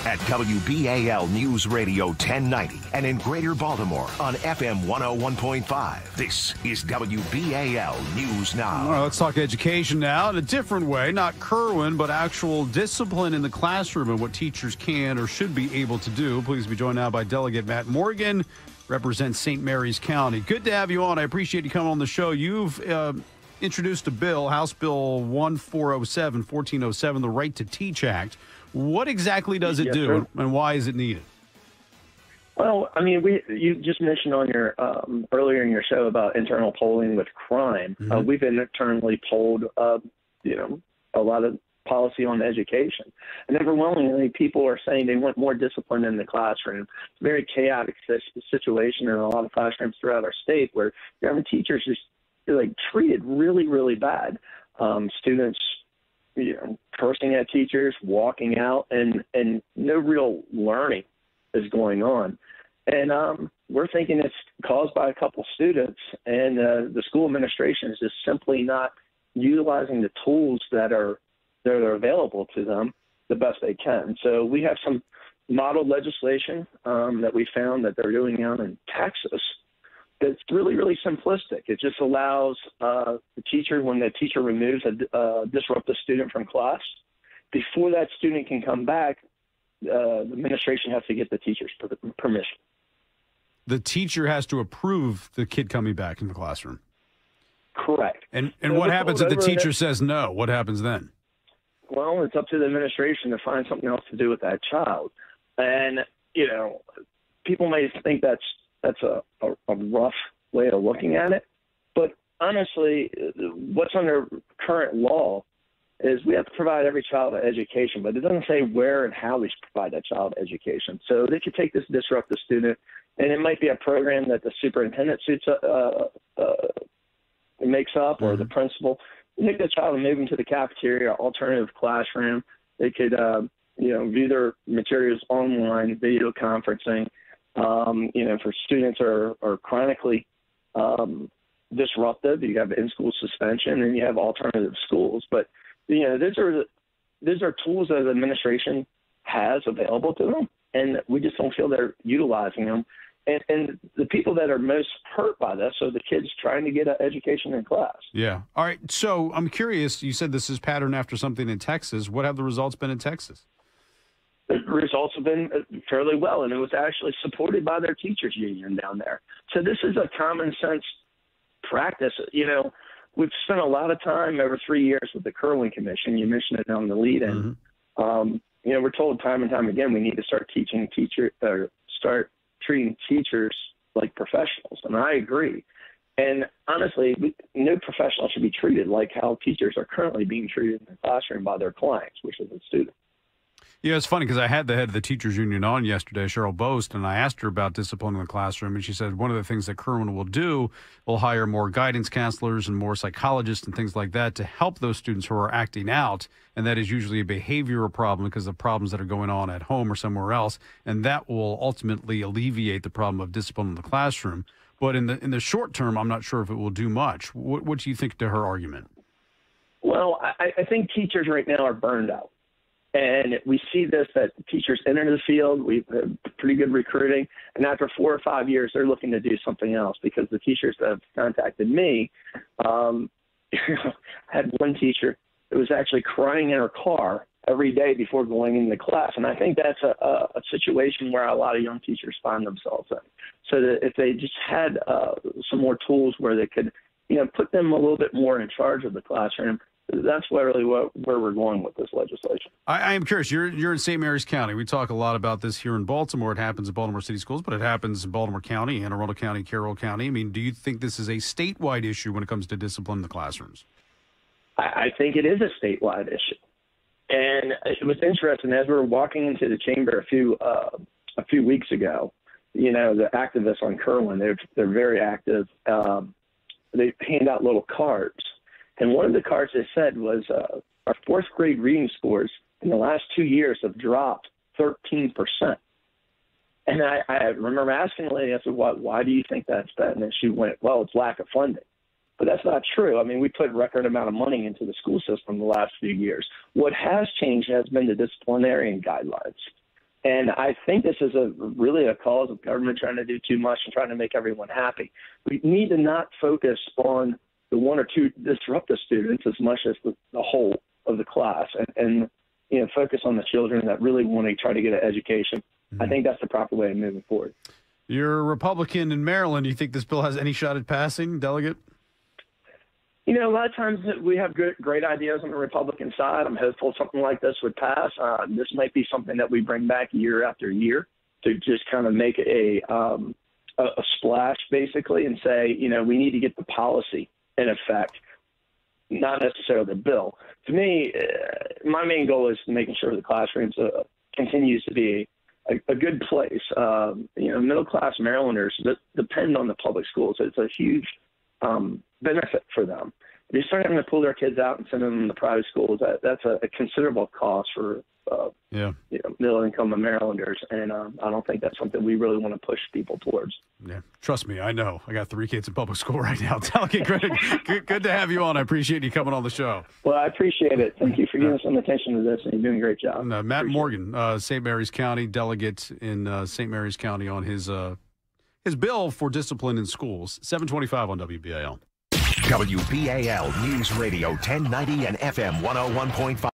at WBAL News Radio 1090 and in Greater Baltimore on FM 101.5. This is WBAL News Now. All right, let's talk education now in a different way. Not Kerwin, but actual discipline in the classroom and what teachers can or should be able to do. Please be joined now by Delegate Matt Morgan, represents St. Mary's County. Good to have you on. I appreciate you coming on the show. You've introduced a bill, House Bill 1407, the Right to Teach Act. What exactly does it do, and why is it needed? Well, I mean, you just mentioned on your earlier in your show about internal polling with crime. Mm-hmm. We've internally polled, a lot of policy on education, and overwhelmingly, people are saying they want more discipline in the classroom. It's a very chaotic situation in a lot of classrooms throughout our state where you're having teachers just treated really, really bad. Students, cursing at teachers, walking out, and no real learning is going on. And we're thinking it's caused by a couple students, and the school administration is just simply not utilizing the tools that are available to them the best they can. So we have some model legislation that we found that they're doing out in Texas. It's really, really simplistic. It just allows the teacher, when the teacher removes a disruptive student from class, before that student can come back, the administration has to get the teacher's permission. The teacher has to approve the kid coming back in the classroom. Correct. And what happens if the teacher says no? What happens then? Well, it's up to the administration to find something else to do with that child. And, people may think that's a rough way of looking at it. But honestly, what's under current law is we have to provide every child an education, but it doesn't say where and how we should provide that child education. So they could take this disruptive student, and it might be a program that the superintendent makes up, or the principal. Take the child and move them to the cafeteria, alternative classroom. They could, view their materials online, video conferencing. For students are chronically disruptive, you have in-school suspension, and you have alternative schools. But these are tools that the administration has available to them, and we just don't feel they're utilizing them. And the people that are most hurt by this are the kids trying to get an education in class. Yeah. All right. So I'm curious. You said this is patterned after something in Texas. What have the results been in Texas? The results have been fairly well, and it was actually supported by their teachers union down there. So this is a common sense practice. We've spent a lot of time over 3 years with the Kerwin Commission. You mentioned it on the lead-in. Mm-hmm. We're told time and time again we need to start start treating teachers like professionals, and I agree. And honestly, no professional should be treated like how teachers are currently being treated in the classroom by their clients, which is the students. Yeah, it's funny because I had the head of the teachers union on yesterday, Cheryl Boast, and I asked her about discipline in the classroom, and she said one of the things that Kerwin will do will hire more guidance counselors and more psychologists and things like that to help those students who are acting out, and that is usually a behavioral problem because of problems that are going on at home or somewhere else, and that will ultimately alleviate the problem of discipline in the classroom. But in the short term, I'm not sure if it will do much. What do you think to her argument? Well, I think teachers right now are burned out. And we see this, that teachers enter the field, we've had pretty good recruiting, and after 4 or 5 years, they're looking to do something else because the teachers that have contacted me had one teacher that was actually crying in her car every day before going into class. And I think that's a situation where a lot of young teachers find themselves in. So that if they just had some more tools where they could, put them a little bit more in charge of the classroom, that's really where we're going with this legislation. I am curious. You're in St. Mary's County. We talk a lot about this here in Baltimore. It happens in Baltimore City Schools, but it happens in Baltimore County, Anne Arundel County, Carroll County. I mean, do you think this is a statewide issue when it comes to discipline in the classrooms? I think it is a statewide issue. And it was interesting, as we were walking into the chamber a few weeks ago, the activists on Kerwin, they're very active. They hand out little cards. And one of the cards they said was our fourth grade reading scores in the last 2 years have dropped 13%. And I remember asking the lady, I said, why do you think that's that? And then she went, well, it's lack of funding. But that's not true. I mean, we put a record amount of money into the school system the last few years. What has changed has been the disciplinarian guidelines. And I think this is really a cause of government trying to do too much and trying to make everyone happy. We need to not focus on the one or two disruptive students as much as the whole of the class, and focus on the children that really want to try to get an education. Mm-hmm. I think that's the proper way of moving forward. You're a Republican in Maryland. Do you think this bill has any shot at passing, Delegate? A lot of times we have great ideas on the Republican side. I'm hopeful something like this would pass. This might be something that we bring back year after year to just kind of make a splash, basically, and say, we need to get the policy in effect, not necessarily the bill. To me, my main goal is making sure the classrooms continues to be a good place. Middle-class Marylanders that depend on the public schools. It's a huge benefit for them. If you start having to pull their kids out and send them to private schools, that's a considerable cost for middle-income Marylanders, and I don't think that's something we really want to push people towards. Yeah, trust me, I know. I got 3 kids in public school right now. Delegate, good to have you on. I appreciate you coming on the show. Well, I appreciate it. Thank you for giving some attention to this, and you're doing a great job. Matt Morgan, St. Mary's County delegate in St. Mary's County, on his bill for discipline in schools. 725 on WBAL. WBAL News Radio 1090 and FM 101.5.